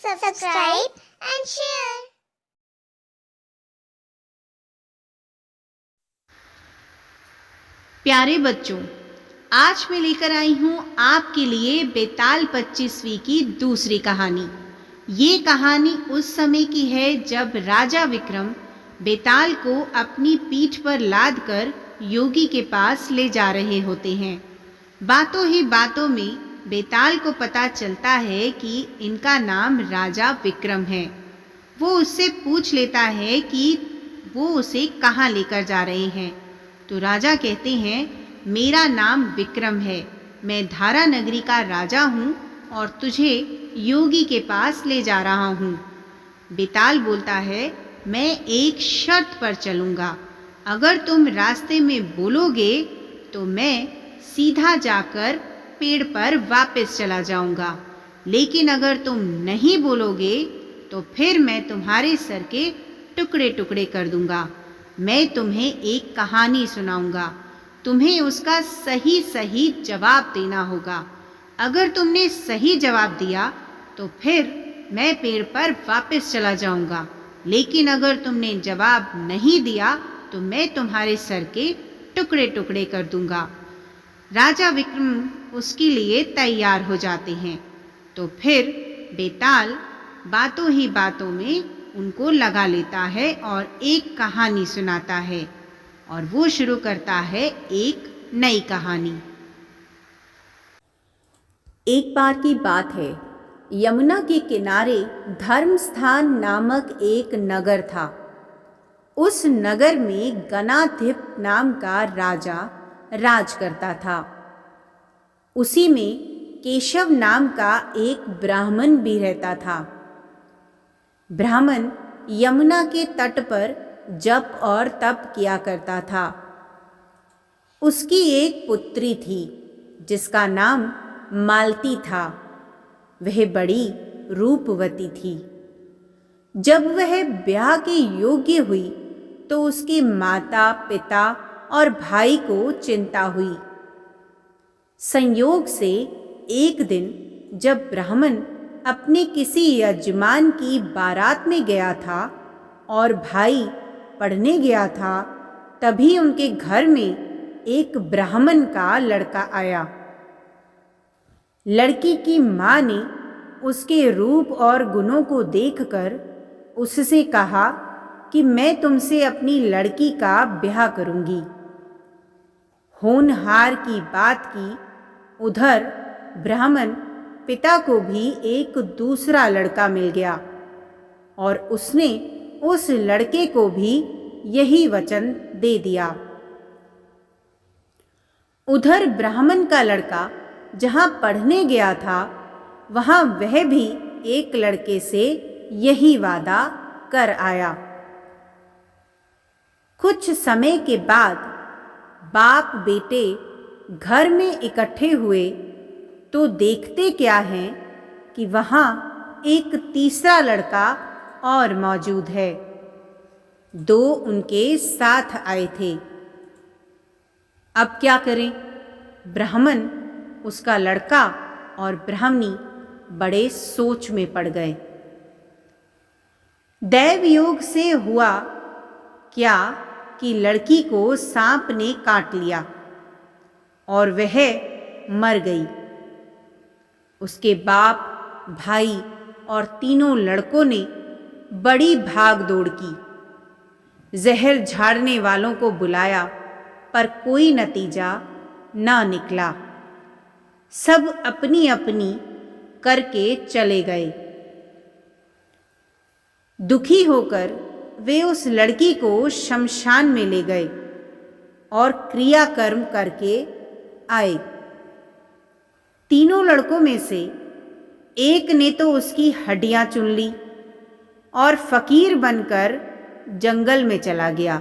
subscribe and share. प्यारे बच्चों, आज मैं लेकर आई हूँ आपके लिए बेताल 25वीं की दूसरी कहानी। ये कहानी उस समय की है जब राजा विक्रम बेताल को अपनी पीठ पर लाद कर योगी के पास ले जा रहे होते हैं। बातों ही बातों में बेताल को पता चलता है कि इनका नाम राजा विक्रम है। वो उससे पूछ लेता है कि वो उसे कहाँ लेकर जा रहे हैं। तो राजा कहते हैं, मेरा नाम विक्रम है, मैं धारा नगरी का राजा हूँ और तुझे योगी के पास ले जा रहा हूँ। बेताल बोलता है, मैं एक शर्त पर चलूँगा, अगर तुम रास्ते में बोलोगे तो मैं सीधा जाकर पेड़ पर वापस चला जाऊँगा, लेकिन अगर तुम नहीं बोलोगे तो फिर मैं तुम्हारे सर के टुकड़े टुकड़े कर दूँगा। मैं तुम्हें एक कहानी सुनाऊंगा, तुम्हें उसका सही सही जवाब देना होगा। अगर तुमने सही जवाब दिया तो फिर मैं पेड़ पर वापस चला जाऊंगा, लेकिन अगर तुमने जवाब नहीं दिया तो मैं तुम्हारे सर के टुकड़े टुकड़े कर दूंगा। राजा विक्रम उसके लिए तैयार हो जाते हैं। तो फिर बेताल बातों ही बातों में उनको लगा लेता है और एक कहानी सुनाता है, और वो शुरू करता है एक नई कहानी। एक बार की बात है, यमुना के किनारे धर्मस्थान नामक एक नगर था। उस नगर में गणाधिप नाम का राजा राज करता था। उसी में केशव नाम का एक ब्राह्मण भी रहता था। ब्राह्मण यमुना के तट पर जप और तप किया करता था। उसकी एक पुत्री थी जिसका नाम मालती था। वह बड़ी रूपवती थी। जब वह ब्याह के योग्य हुई तो उसके माता पिता और भाई को चिंता हुई। संयोग से एक दिन जब ब्राह्मण अपने किसी यजमान की बारात में गया था और भाई पढ़ने गया था, तभी उनके घर में एक ब्राह्मण का लड़का आया। लड़की की माँ ने उसके रूप और गुणों को देखकर उससे कहा कि मैं तुमसे अपनी लड़की का ब्याह करूंगी। होनहार की बात की उधर ब्राह्मण पिता को भी एक दूसरा लड़का मिल गया और उसने उस लड़के को भी यही वचन दे दिया। उधर ब्राह्मण का लड़का जहाँ पढ़ने गया था, वहाँ वह भी एक लड़के से यही वादा कर आया। कुछ समय के बाद बाप बेटे घर में इकट्ठे हुए तो देखते क्या हैं कि वहाँ एक तीसरा लड़का और मौजूद है। दो उनके साथ आए थे। अब क्या करें? ब्राह्मण, उसका लड़का और ब्राह्मणी बड़े सोच में पड़ गए। दैव योग से हुआ क्या कि लड़की को सांप ने काट लिया और वह मर गई। उसके बाप, भाई और तीनों लड़कों ने बड़ी भाग दौड़ की। जहर झाड़ने वालों को बुलाया पर कोई नतीजा ना निकला। सब अपनी अपनी करके चले गए। दुखी होकर वे उस लड़की को शमशान में ले गए और क्रियाकर्म करके आए। तीनों लड़कों में से एक ने तो उसकी हड्डियां चुन ली और फकीर बनकर जंगल में चला गया।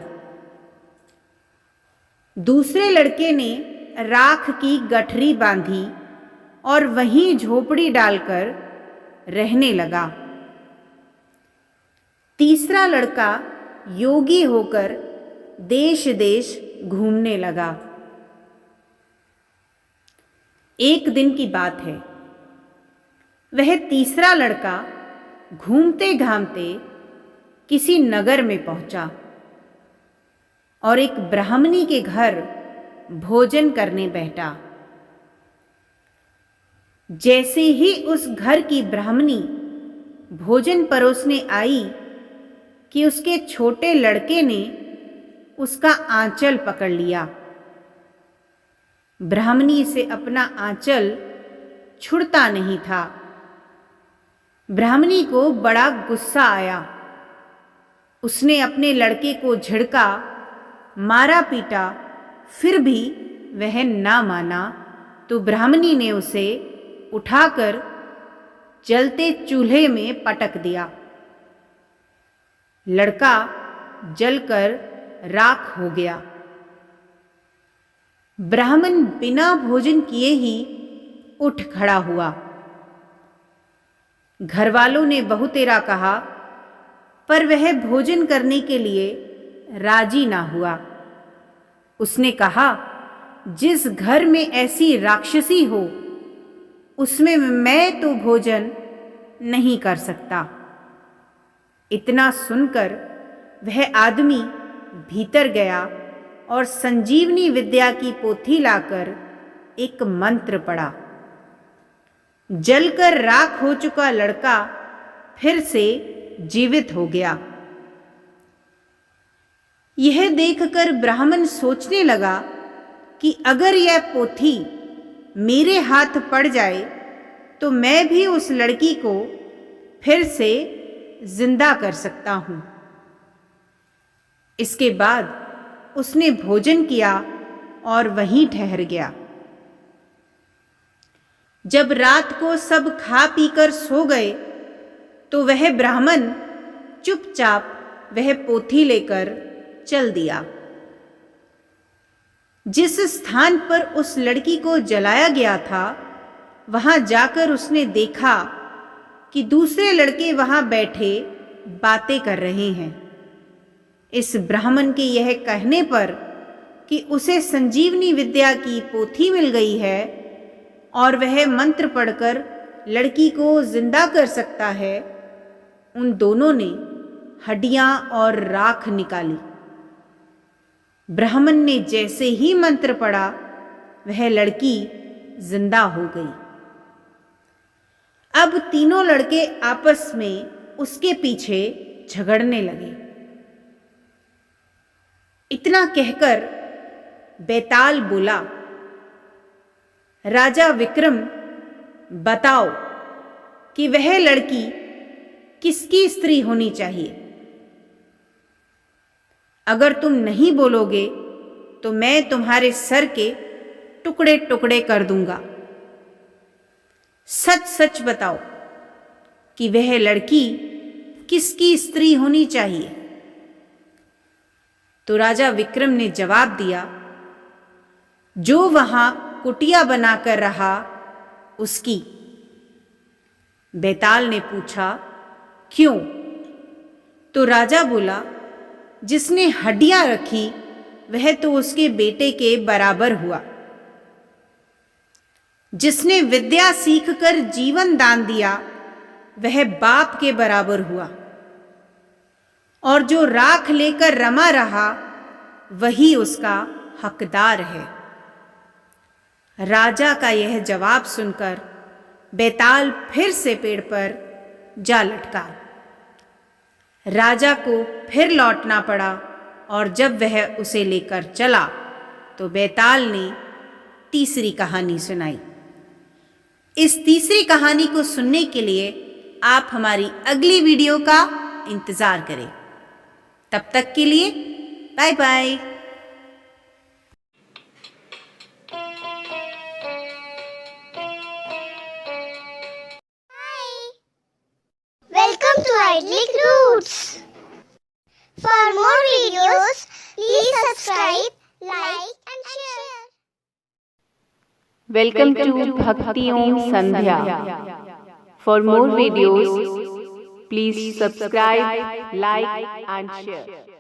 दूसरे लड़के ने राख की गठरी बांधी और वहीं झोपड़ी डालकर रहने लगा। तीसरा लड़का योगी होकर देश देश घूमने लगा। एक दिन की बात है, वह तीसरा लड़का घूमते घामते किसी नगर में पहुंचा और एक ब्राह्मणी के घर भोजन करने बैठा। जैसे ही उस घर की ब्राह्मणी भोजन परोसने आई कि उसके छोटे लड़के ने उसका आंचल पकड़ लिया। ब्राह्मणी से अपना आंचल छुड़ता नहीं था। ब्राह्मणी को बड़ा गुस्सा आया। उसने अपने लड़के को झिड़का, मारा पीटा, फिर भी वह ना माना तो ब्राह्मणी ने उसे उठाकर जलते चूल्हे में पटक दिया। लड़का जलकर राख हो गया। ब्राह्मण बिना भोजन किए ही उठ खड़ा हुआ। घरवालों ने बहुतेरा कहा, पर वह भोजन करने के लिए राजी ना हुआ। उसने कहा, जिस घर में ऐसी राक्षसी हो उसमें मैं तो भोजन नहीं कर सकता। इतना सुनकर वह आदमी भीतर गया और संजीवनी विद्या की पोथी लाकर एक मंत्र पढ़ा। जलकर राख हो चुका लड़का फिर से जीवित हो गया। यह देखकर ब्राह्मण सोचने लगा कि अगर यह पोथी मेरे हाथ पड़ जाए तो मैं भी उस लड़की को फिर से जिंदा कर सकता हूं। इसके बाद उसने भोजन किया और वहीं ठहर गया। जब रात को सब खा पीकर सो गए तो वह ब्राह्मण चुपचाप वह पोथी लेकर चल दिया। जिस स्थान पर उस लड़की को जलाया गया था वहां जाकर उसने देखा कि दूसरे लड़के वहां बैठे बातें कर रहे हैं। इस ब्राह्मण के यह कहने पर कि उसे संजीवनी विद्या की पोथी मिल गई है और वह मंत्र पढ़कर लड़की को जिंदा कर सकता है, उन दोनों ने हड्डियां और राख निकाली। ब्राह्मण ने जैसे ही मंत्र पढ़ा वह लड़की जिंदा हो गई। अब तीनों लड़के आपस में उसके पीछे झगड़ने लगे। इतना कहकर बेताल बोला, राजा विक्रम, बताओ कि वह लड़की किसकी स्त्री होनी चाहिए। अगर तुम नहीं बोलोगे तो मैं तुम्हारे सर के टुकड़े टुकड़े कर दूंगा। सच सच बताओ कि वह लड़की किसकी स्त्री होनी चाहिए। तो राजा विक्रम ने जवाब दिया, जो वहां कुटिया बनाकर रहा उसकी। बेताल ने पूछा, क्यों? तो राजा बोला, जिसने हड्डियां रखी वह तो उसके बेटे के बराबर हुआ। जिसने विद्या सीखकर जीवन दान दिया वह बाप के बराबर हुआ, और जो राख लेकर रमा रहा वही उसका हकदार है। राजा का यह जवाब सुनकर बेताल फिर से पेड़ पर जा लटका। राजा को फिर लौटना पड़ा और जब वह उसे लेकर चला तो बेताल ने तीसरी कहानी सुनाई। इस तीसरी कहानी को सुनने के लिए आप हमारी अगली वीडियो का इंतजार करें। तब तक के लिए bye bye. Welcome to Idyllic Roots. For more videos, please subscribe, like and share. Welcome to Bhakti Om Sandhya. For more videos, please subscribe, like and share.